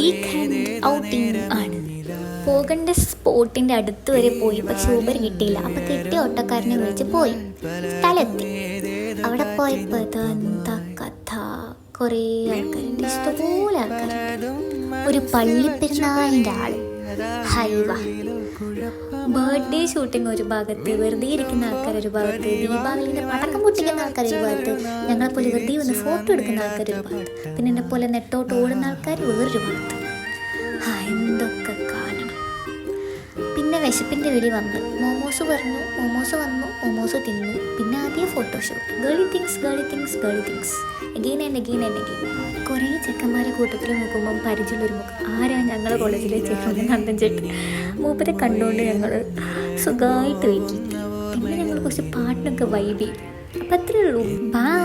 Weekend outing ആണ്. പോകേണ്ട സ്പോട്ടിൻ്റെ അടുത്ത് വരെ പോയി, പക്ഷെ ഊബർ കിട്ടിയില്ല. അപ്പം കിട്ടിയ ഓട്ടോക്കാരനെ വിളിച്ച് പോയി. സ്ഥലത്തി അവിടെ പോയപ്പോൾ എന്താ കഥ, കുറേ ആൾക്കാരുണ്ട്, ഇഷ്ടംപോലെ ആൾക്കാരുണ്ട്. ഒരു പള്ളിപ്പെരുന്നാളിൻ്റെ ആൾ, ഹൈവ, ബർത്ത്ഡേ ഷൂട്ടിംഗ് ഒരു ഭാഗത്ത്, വെറുതെ ഇരിക്കുന്ന ആൾക്കാർ ഒരു ഭാഗത്ത്, ദീപാവലിൻ്റെ പടക്കം പൊട്ടിക്കുന്ന ആൾക്കാർ ഒരു ഭാഗത്ത്, ഞങ്ങളെപ്പോലെ വെറുതെ വന്ന് ഫോട്ടോ എടുക്കുന്ന ആൾക്കാർ ഒരു ഭാഗത്ത്, പിന്നെ എന്നെ പോലെ നെട്ടോട്ട് ഓടുന്ന ആൾക്കാർ വേറൊരു ഭാഗത്ത്. എന്തൊക്കെ കാണണം. പിന്നെ വിശപ്പിൻ്റെ വിളി വന്നു. മോമോസ് പറഞ്ഞു, മോമോസ് വന്നു, മോമോസ് തിന്നു. പിന്നെ ആദ്യം photoshoot, Gely things again and again. കുറേ ചെക്കന്മാരെ കൂട്ടത്തിൽ നോക്കുമ്പം പരിചയമുള്ളൊരു മുഖം. ആരാ? ഞങ്ങളുടെ കോളേജിലെ ചേട്ടൻ നന്ദൻ ചേട്ടൻ. മൂപ്പരെ കണ്ടുകൊണ്ട് ഞങ്ങൾ സുഖമായിട്ട് വയ്ക്കി. പിന്നെ ഞങ്ങൾ കുറച്ച് പാട്ടിനൊക്കെ വൈബ് ചെയ്തു. അപ്പം അത്രയേ ഉള്ളൂ. ബൈ.